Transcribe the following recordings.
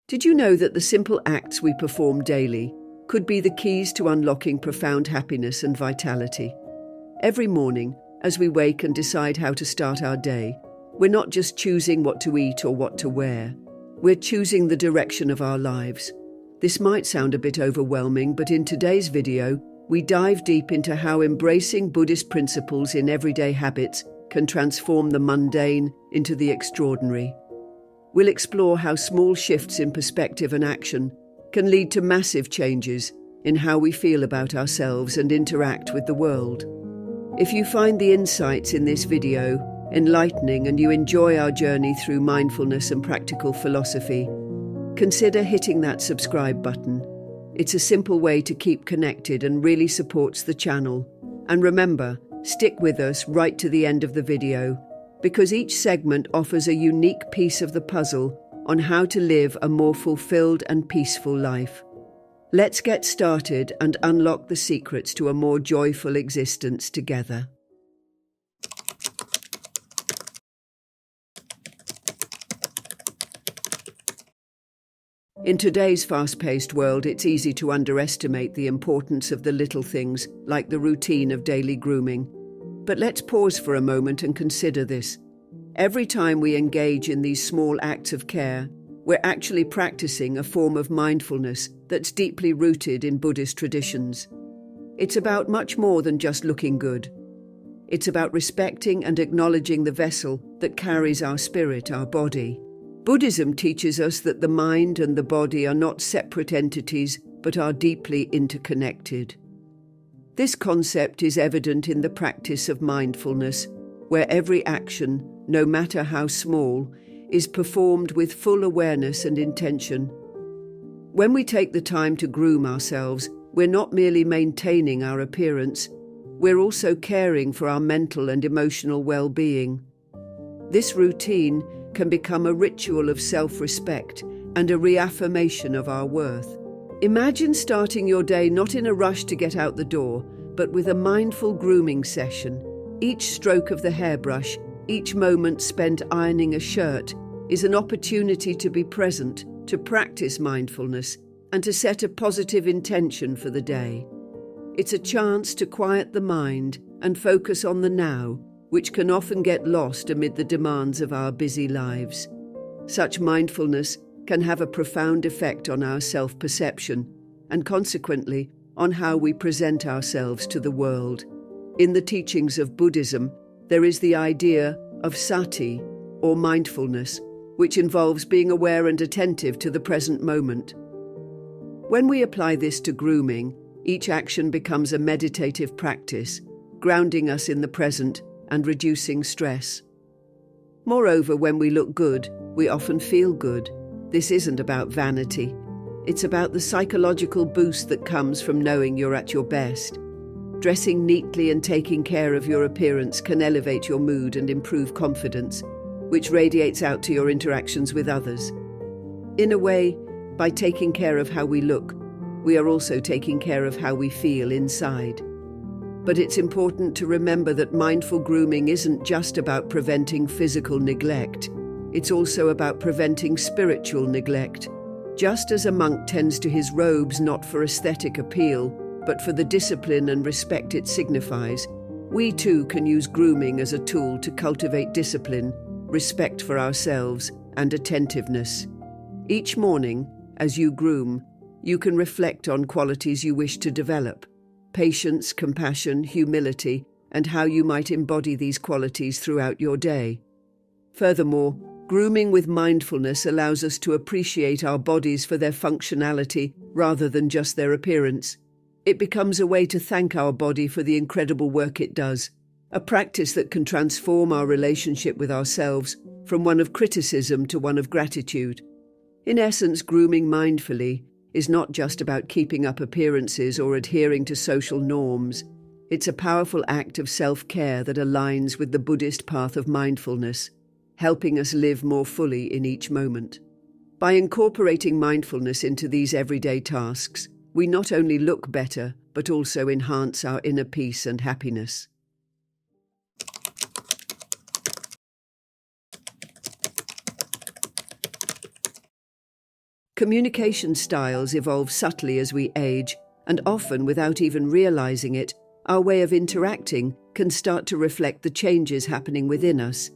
Did you know that the simple acts we perform daily could be the keys to unlocking profound happiness and vitality? Every morning, as we wake and decide how to start our day, we're not just choosing what to eat or what to wear. We're choosing the direction of our lives. This might sound a bit overwhelming, but in today's video, we dive deep into how embracing Buddhist principles in everyday habits can transform the mundane into the extraordinary. We'll explore how small shifts in perspective and action can lead to massive changes in how we feel about ourselves and interact with the world. If you find the insights in this video enlightening and you enjoy our journey through mindfulness and practical philosophy, consider hitting that subscribe button. It's a simple way to keep connected and really supports the channel. And remember, stick with us right to the end of the video, because each segment offers a unique piece of the puzzle on how to live a more fulfilled and peaceful life. Let's get started and unlock the secrets to a more joyful existence together. In today's fast-paced world, it's easy to underestimate the importance of the little things, like the routine of daily grooming. But let's pause for a moment and consider this. Every time we engage in these small acts of care, we're actually practicing a form of mindfulness that's deeply rooted in Buddhist traditions. It's about much more than just looking good. It's about respecting and acknowledging the vessel that carries our spirit, our body. Buddhism teaches us that the mind and the body are not separate entities, but are deeply interconnected. This concept is evident in the practice of mindfulness, where every action, no matter how small, is performed with full awareness and intention. When we take the time to groom ourselves, we're not merely maintaining our appearance, we're also caring for our mental and emotional well-being. This routine can become a ritual of self-respect and a reaffirmation of our worth. Imagine starting your day not in a rush to get out the door, but with a mindful grooming session. Each stroke of the hairbrush, each moment spent ironing a shirt, is an opportunity to be present, to practice mindfulness, and to set a positive intention for the day. It's a chance to quiet the mind and focus on the now, which can often get lost amid the demands of our busy lives. Such mindfulness can have a profound effect on our self-perception and consequently on how we present ourselves to the world. In the teachings of Buddhism, there is the idea of sati, or mindfulness, which involves being aware and attentive to the present moment. When we apply this to grooming, each action becomes a meditative practice, grounding us in the present and reducing stress. Moreover, when we look good, we often feel good. This isn't about vanity. It's about the psychological boost that comes from knowing you're at your best. Dressing neatly and taking care of your appearance can elevate your mood and improve confidence, which radiates out to your interactions with others. In a way, by taking care of how we look, we are also taking care of how we feel inside. But it's important to remember that mindful grooming isn't just about preventing physical neglect. It's also about preventing spiritual neglect. Just as a monk tends to his robes not for aesthetic appeal, but for the discipline and respect it signifies, we too can use grooming as a tool to cultivate discipline, respect for ourselves, and attentiveness. Each morning, as you groom, you can reflect on qualities you wish to develop: patience, compassion, humility, and how you might embody these qualities throughout your day. Furthermore, grooming with mindfulness allows us to appreciate our bodies for their functionality rather than just their appearance. It becomes a way to thank our body for the incredible work it does, a practice that can transform our relationship with ourselves from one of criticism to one of gratitude. In essence, grooming mindfully is not just about keeping up appearances or adhering to social norms. It's a powerful act of self-care that aligns with the Buddhist path of mindfulness, helping us live more fully in each moment. By incorporating mindfulness into these everyday tasks, we not only look better, but also enhance our inner peace and happiness. Communication styles evolve subtly as we age, and often without even realizing it, our way of interacting can start to reflect the changes happening within us.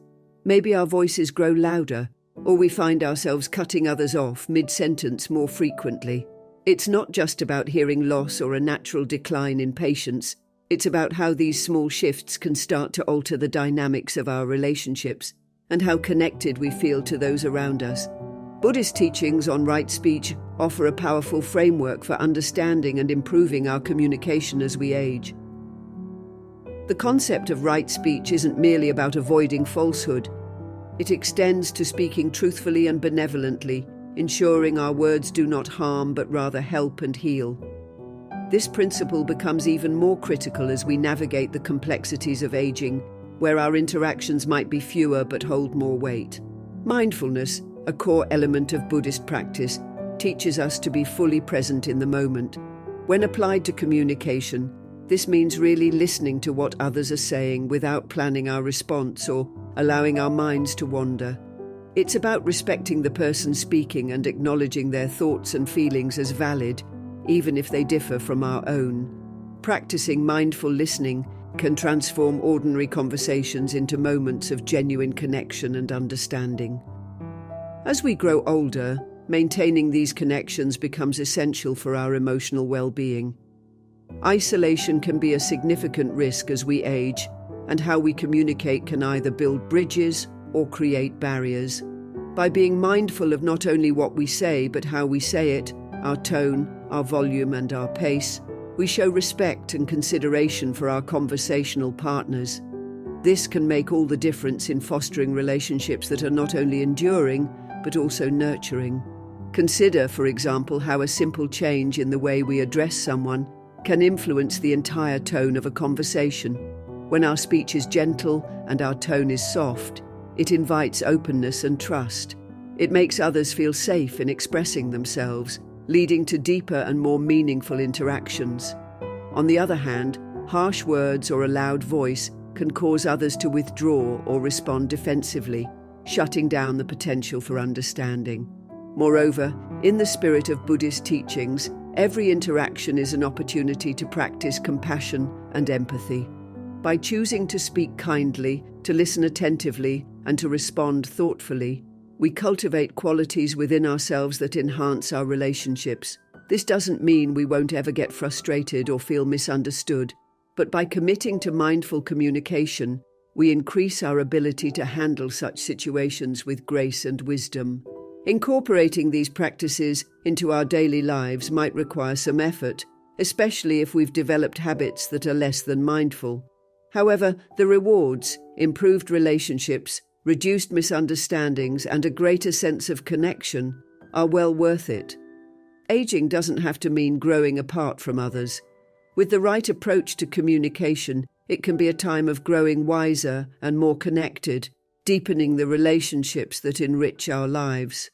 Maybe our voices grow louder, or we find ourselves cutting others off mid-sentence more frequently. It's not just about hearing loss or a natural decline in patience. It's about how these small shifts can start to alter the dynamics of our relationships and how connected we feel to those around us. Buddhist teachings on right speech offer a powerful framework for understanding and improving our communication as we age. The concept of right speech isn't merely about avoiding falsehood. It extends to speaking truthfully and benevolently, ensuring our words do not harm but rather help and heal. This principle becomes even more critical as we navigate the complexities of aging, where our interactions might be fewer but hold more weight. Mindfulness, a core element of Buddhist practice, teaches us to be fully present in the moment. When applied to communication, this means really listening to what others are saying without planning our response or allowing our minds to wander. It's about respecting the person speaking and acknowledging their thoughts and feelings as valid, even if they differ from our own. Practicing mindful listening can transform ordinary conversations into moments of genuine connection and understanding. As we grow older, maintaining these connections becomes essential for our emotional well-being. Isolation can be a significant risk as we age, and how we communicate can either build bridges or create barriers. By being mindful of not only what we say but how we say it, our tone, our volume and our pace, we show respect and consideration for our conversational partners. This can make all the difference in fostering relationships that are not only enduring but also nurturing. Consider, for example, how a simple change in the way we address someone can influence the entire tone of a conversation. When our speech is gentle and our tone is soft, it invites openness and trust. It makes others feel safe in expressing themselves, leading to deeper and more meaningful interactions. On the other hand, harsh words or a loud voice can cause others to withdraw or respond defensively, shutting down the potential for understanding. Moreover, in the spirit of Buddhist teachings, every interaction is an opportunity to practice compassion and empathy. By choosing to speak kindly, to listen attentively, and to respond thoughtfully, we cultivate qualities within ourselves that enhance our relationships. This doesn't mean we won't ever get frustrated or feel misunderstood, but by committing to mindful communication, we increase our ability to handle such situations with grace and wisdom. Incorporating these practices into our daily lives might require some effort, especially if we've developed habits that are less than mindful. However, the rewards, improved relationships, reduced misunderstandings, and a greater sense of connection are well worth it. Aging doesn't have to mean growing apart from others. With the right approach to communication, it can be a time of growing wiser and more connected, deepening the relationships that enrich our lives.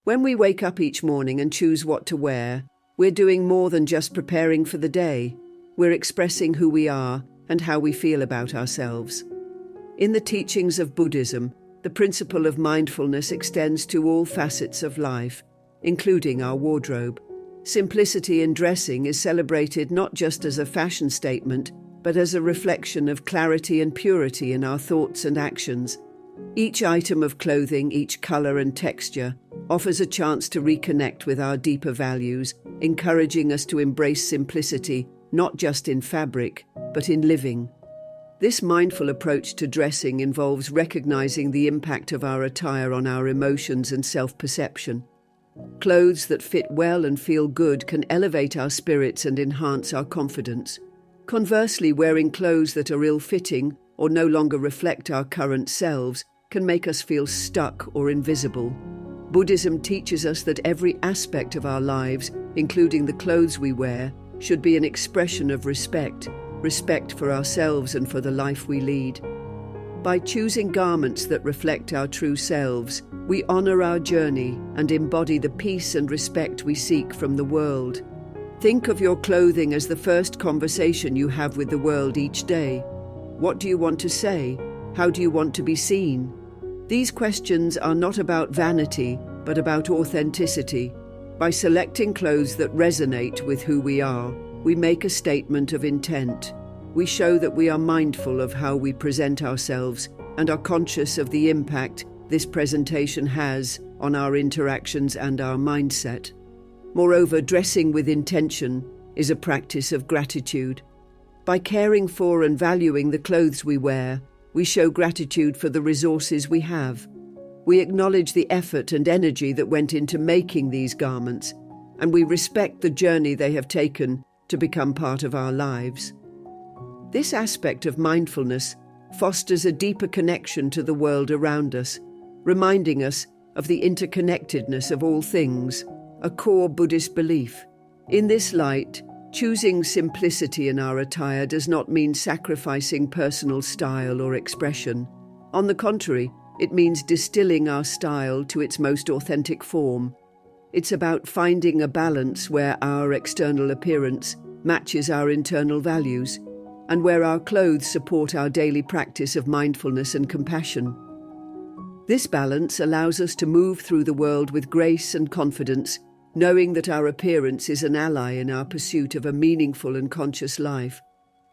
When we wake up each morning and choose what to wear, we're doing more than just preparing for the day. We're expressing who we are and how we feel about ourselves. In the teachings of Buddhism, the principle of mindfulness extends to all facets of life, including our wardrobe. Simplicity in dressing is celebrated not just as a fashion statement, but as a reflection of clarity and purity in our thoughts and actions. Each item of clothing, each color and texture, offers a chance to reconnect with our deeper values, encouraging us to embrace simplicity, not just in fabric, but in living. This mindful approach to dressing involves recognizing the impact of our attire on our emotions and self-perception. Clothes that fit well and feel good can elevate our spirits and enhance our confidence. Conversely, wearing clothes that are ill-fitting or no longer reflect our current selves can make us feel stuck or invisible. Buddhism teaches us that every aspect of our lives, including the clothes we wear, should be an expression of respect for ourselves and for the life we lead. By choosing garments that reflect our true selves, we honor our journey and embody the peace and respect we seek from the world. Think of your clothing as the first conversation you have with the world each day. What do you want to say? How do you want to be seen? These questions are not about vanity, but about authenticity. By selecting clothes that resonate with who we are, we make a statement of intent. We show that we are mindful of how we present ourselves and are conscious of the impact this presentation has on our interactions and our mindset. Moreover, dressing with intention is a practice of gratitude. By caring for and valuing the clothes we wear, we show gratitude for the resources we have. We acknowledge the effort and energy that went into making these garments, and we respect the journey they have taken to become part of our lives. This aspect of mindfulness fosters a deeper connection to the world around us, reminding us of the interconnectedness of all things, a core Buddhist belief. In this light, choosing simplicity in our attire does not mean sacrificing personal style or expression. On the contrary, it means distilling our style to its most authentic form. It's about finding a balance where our external appearance matches our internal values, and where our clothes support our daily practice of mindfulness and compassion. This balance allows us to move through the world with grace and confidence, knowing that our appearance is an ally in our pursuit of a meaningful and conscious life.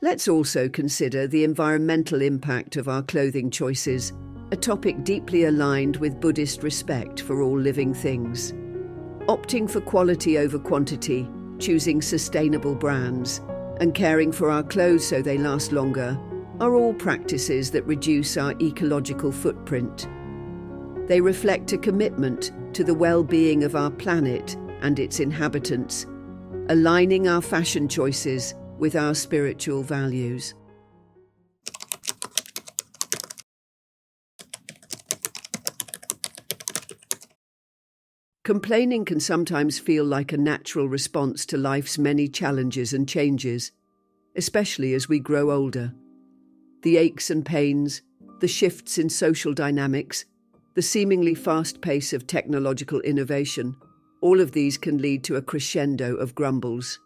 Let's also consider the environmental impact of our clothing choices, a topic deeply aligned with Buddhist respect for all living things. Opting for quality over quantity, choosing sustainable brands, and caring for our clothes so they last longer are all practices that reduce our ecological footprint. They reflect a commitment to the well-being of our planet and its inhabitants, aligning our fashion choices with our spiritual values. Complaining can sometimes feel like a natural response to life's many challenges and changes, especially as we grow older. The aches and pains, the shifts in social dynamics, the seemingly fast pace of technological innovation, all of these can lead to a crescendo of grumbles.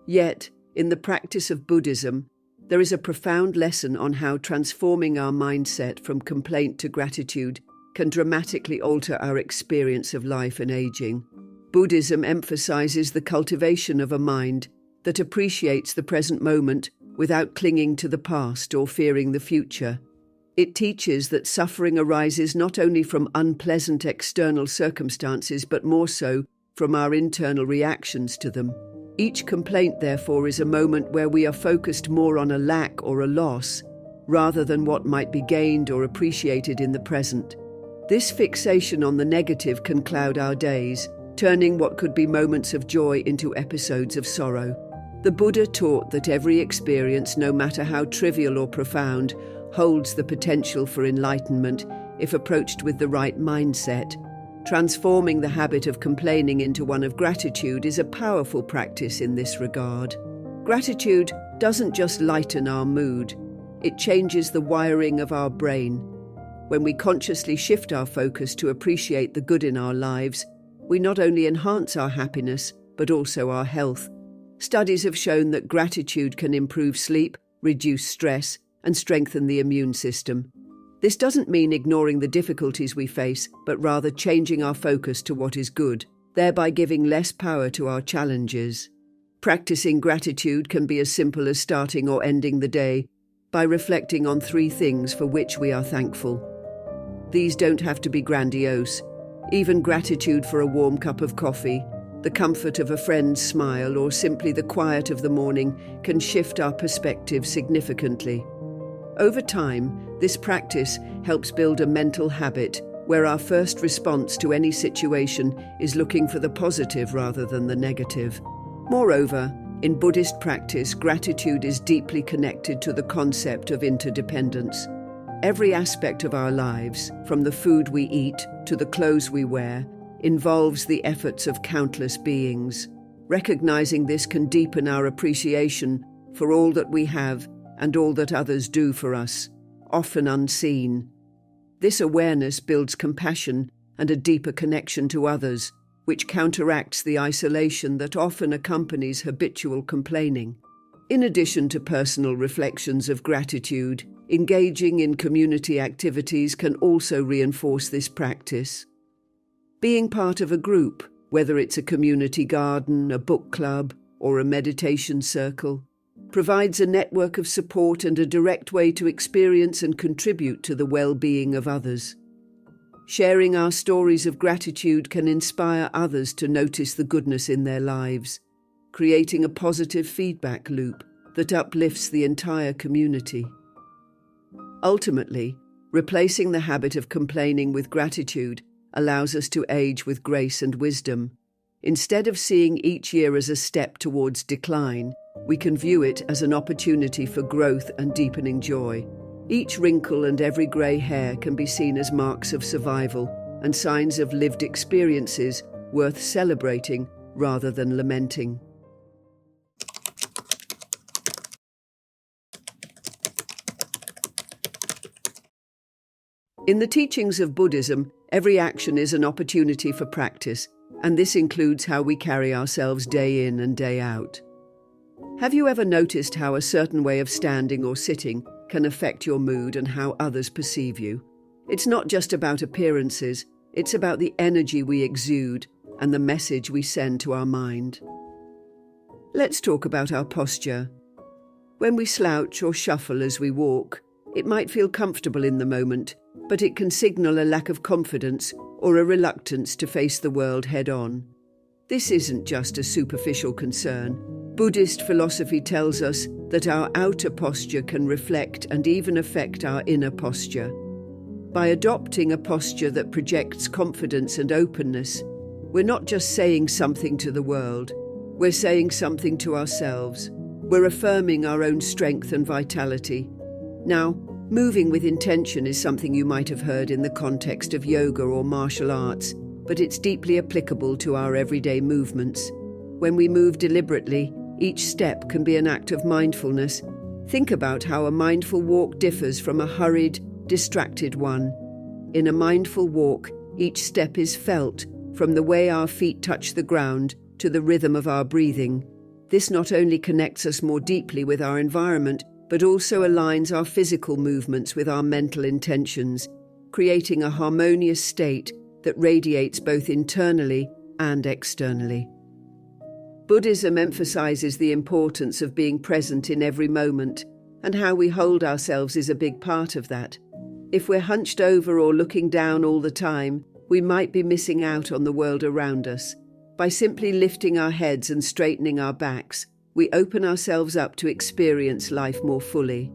Yet, in the practice of Buddhism, there is a profound lesson on how transforming our mindset from complaint to gratitude can dramatically alter our experience of life and aging. Buddhism emphasizes the cultivation of a mind that appreciates the present moment without clinging to the past or fearing the future. It teaches that suffering arises not only from unpleasant external circumstances, but more so from our internal reactions to them. Each complaint, therefore, is a moment where we are focused more on a lack or a loss, rather than what might be gained or appreciated in the present. This fixation on the negative can cloud our days, turning what could be moments of joy into episodes of sorrow. The Buddha taught that every experience, no matter how trivial or profound, holds the potential for enlightenment if approached with the right mindset. Transforming the habit of complaining into one of gratitude is a powerful practice in this regard. Gratitude doesn't just lighten our mood, it changes the wiring of our brain. When we consciously shift our focus to appreciate the good in our lives, we not only enhance our happiness, but also our health. Studies have shown that gratitude can improve sleep, reduce stress, and strengthen the immune system. This doesn't mean ignoring the difficulties we face, but rather changing our focus to what is good, thereby giving less power to our challenges. Practicing gratitude can be as simple as starting or ending the day by reflecting on 3 things for which we are thankful. These don't have to be grandiose. Even gratitude for a warm cup of coffee, the comfort of a friend's smile, or simply the quiet of the morning can shift our perspective significantly. Over time, this practice helps build a mental habit where our first response to any situation is looking for the positive rather than the negative. Moreover, in Buddhist practice, gratitude is deeply connected to the concept of interdependence. Every aspect of our lives, from the food we eat to the clothes we wear, involves the efforts of countless beings. Recognizing this can deepen our appreciation for all that we have and all that others do for us, often unseen. This awareness builds compassion and a deeper connection to others, which counteracts the isolation that often accompanies habitual complaining. In addition to personal reflections of gratitude, Engaging in community activities can also reinforce this practice. Being part of a group, whether it's a community garden, a book club, or a meditation circle, provides a network of support and a direct way to experience and contribute to the well-being of others. Sharing our stories of gratitude can inspire others to notice the goodness in their lives, creating a positive feedback loop that uplifts the entire community. Ultimately, replacing the habit of complaining with gratitude allows us to age with grace and wisdom. Instead of seeing each year as a step towards decline, we can view it as an opportunity for growth and deepening joy. Each wrinkle and every grey hair can be seen as marks of survival and signs of lived experiences worth celebrating rather than lamenting. In the teachings of Buddhism, every action is an opportunity for practice, and this includes how we carry ourselves day in and day out. Have you ever noticed how a certain way of standing or sitting can affect your mood and how others perceive you? It's not just about appearances, it's about the energy we exude and the message we send to our mind. Let's talk about our posture. When we slouch or shuffle as we walk, it might feel comfortable in the moment, but it can signal a lack of confidence or a reluctance to face the world head-on. This isn't just a superficial concern. Buddhist philosophy tells us that our outer posture can reflect and even affect our inner posture. By adopting a posture that projects confidence and openness, we're not just saying something to the world, we're saying something to ourselves. We're affirming our own strength and vitality. Now, moving with intention is something you might have heard in the context of yoga or martial arts, but it's deeply applicable to our everyday movements. When we move deliberately, each step can be an act of mindfulness. Think about how a mindful walk differs from a hurried, distracted one. In a mindful walk, each step is felt, from the way our feet touch the ground to the rhythm of our breathing. This not only connects us more deeply with our environment, but also aligns our physical movements with our mental intentions, creating a harmonious state that radiates both internally and externally. Buddhism emphasizes the importance of being present in every moment, and how we hold ourselves is a big part of that. If we're hunched over or looking down all the time, we might be missing out on the world around us. By simply lifting our heads and straightening our backs, we open ourselves up to experience life more fully.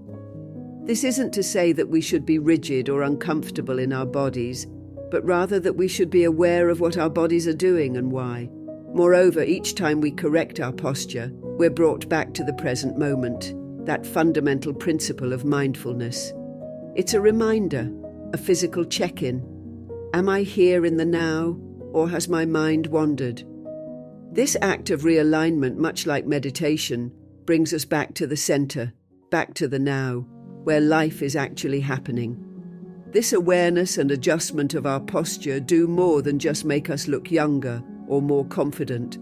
This isn't to say that we should be rigid or uncomfortable in our bodies, but rather that we should be aware of what our bodies are doing and why. Moreover, each time we correct our posture, we're brought back to the present moment, that fundamental principle of mindfulness. It's a reminder, a physical check-in. Am I here in the now, or has my mind wandered? This act of realignment, much like meditation, brings us back to the center, back to the now, where life is actually happening. This awareness and adjustment of our posture do more than just make us look younger or more confident.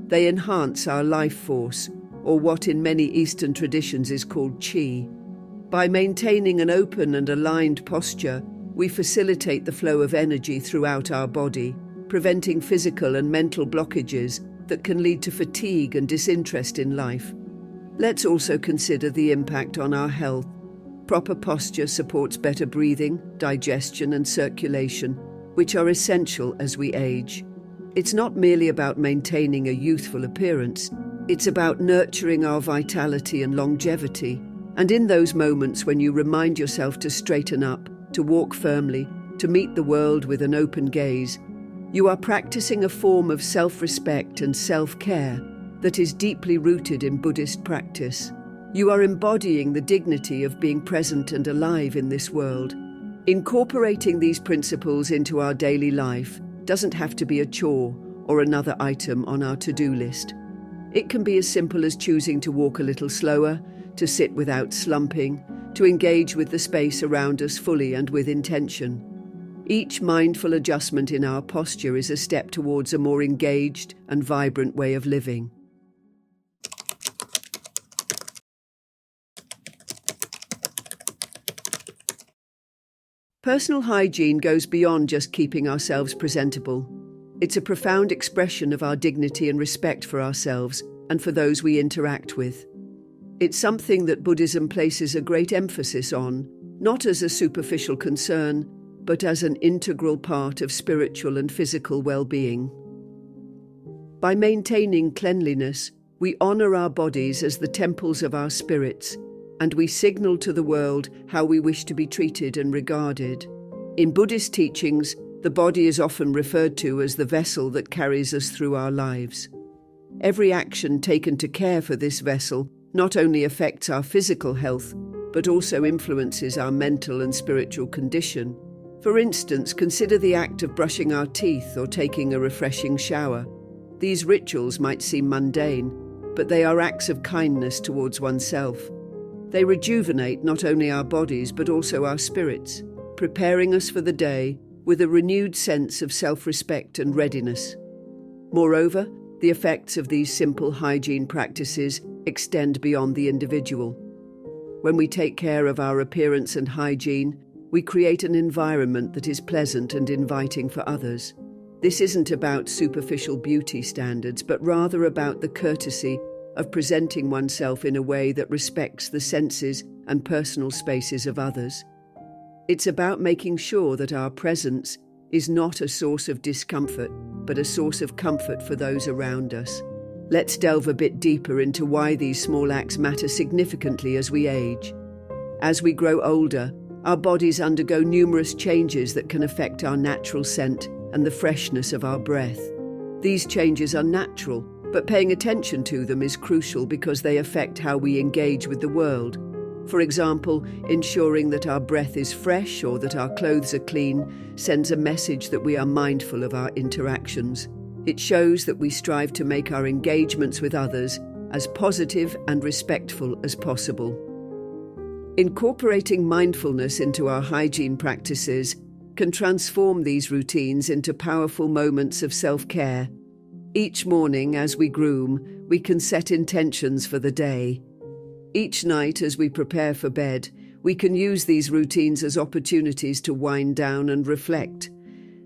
They enhance our life force, or what in many Eastern traditions is called qi. By maintaining an open and aligned posture, we facilitate the flow of energy throughout our body, preventing physical and mental blockages that can lead to fatigue and disinterest in life. Let's also consider the impact on our health. Proper posture supports better breathing, digestion, and circulation, which are essential as we age. It's not merely about maintaining a youthful appearance, it's about nurturing our vitality and longevity. And in those moments when you remind yourself to straighten up, to walk firmly, to meet the world with an open gaze, you are practicing a form of self-respect and self-care that is deeply rooted in Buddhist practice. You are embodying the dignity of being present and alive in this world. Incorporating these principles into our daily life doesn't have to be a chore or another item on our to-do list. It can be as simple as choosing to walk a little slower, to sit without slumping, to engage with the space around us fully and with intention. Each mindful adjustment in our posture is a step towards a more engaged and vibrant way of living. Personal hygiene goes beyond just keeping ourselves presentable. It's a profound expression of our dignity and respect for ourselves and for those we interact with. It's something that Buddhism places a great emphasis on, not as a superficial concern, but as an integral part of spiritual and physical well-being. By maintaining cleanliness, we honor our bodies as the temples of our spirits, and we signal to the world how we wish to be treated and regarded. In Buddhist teachings, the body is often referred to as the vessel that carries us through our lives. Every action taken to care for this vessel not only affects our physical health, but also influences our mental and spiritual condition. For instance, consider the act of brushing our teeth or taking a refreshing shower. These rituals might seem mundane, but they are acts of kindness towards oneself. They rejuvenate not only our bodies but also our spirits, preparing us for the day with a renewed sense of self-respect and readiness. Moreover, the effects of these simple hygiene practices extend beyond the individual. When we take care of our appearance and hygiene, we create an environment that is pleasant and inviting for others. This isn't about superficial beauty standards, but rather about the courtesy of presenting oneself in a way that respects the senses and personal spaces of others. It's about making sure that our presence is not a source of discomfort, but a source of comfort for those around us. Let's delve a bit deeper into why these small acts matter significantly as we age. As we grow older, our bodies undergo numerous changes that can affect our natural scent and the freshness of our breath. These changes are natural, but paying attention to them is crucial because they affect how we engage with the world. For example, ensuring that our breath is fresh or that our clothes are clean sends a message that we are mindful of our interactions. It shows that we strive to make our engagements with others as positive and respectful as possible. Incorporating mindfulness into our hygiene practices can transform these routines into powerful moments of self-care. Each morning, as we groom, we can set intentions for the day. Each night, as we prepare for bed, we can use these routines as opportunities to wind down and reflect.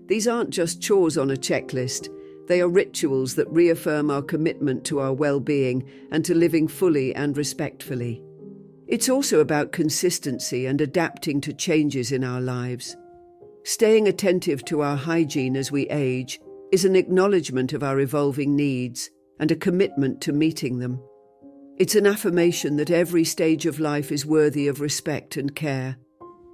These aren't just chores on a checklist. They are rituals that reaffirm our commitment to our well-being and to living fully and respectfully. It's also about consistency and adapting to changes in our lives. Staying attentive to our hygiene as we age is an acknowledgement of our evolving needs and a commitment to meeting them. It's an affirmation that every stage of life is worthy of respect and care.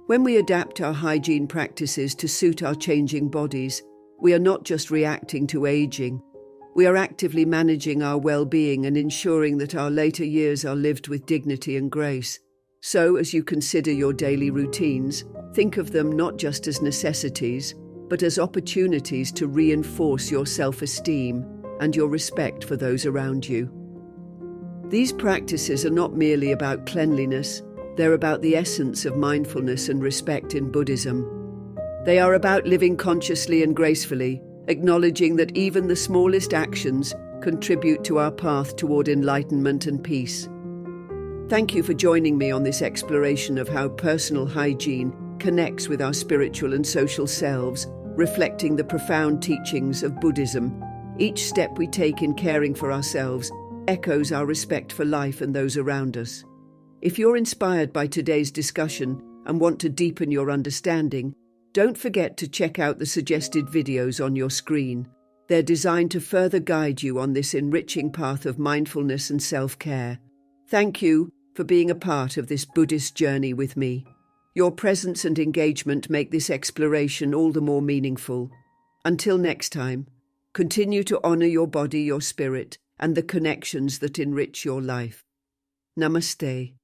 When we adapt our hygiene practices to suit our changing bodies, we are not just reacting to aging. We are actively managing our well-being and ensuring that our later years are lived with dignity and grace. So, as you consider your daily routines, think of them not just as necessities, but as opportunities to reinforce your self-esteem and your respect for those around you. These practices are not merely about cleanliness, they're about the essence of mindfulness and respect in Buddhism. They are about living consciously and gracefully, acknowledging that even the smallest actions contribute to our path toward enlightenment and peace. Thank you for joining me on this exploration of how personal hygiene connects with our spiritual and social selves, reflecting the profound teachings of Buddhism. Each step we take in caring for ourselves echoes our respect for life and those around us. If you're inspired by today's discussion and want to deepen your understanding, don't forget to check out the suggested videos on your screen. They're designed to further guide you on this enriching path of mindfulness and self-care. Thank you for being a part of this Buddhist journey with me. Your presence and engagement make this exploration all the more meaningful. Until next time, continue to honor your body, your spirit, and the connections that enrich your life. Namaste.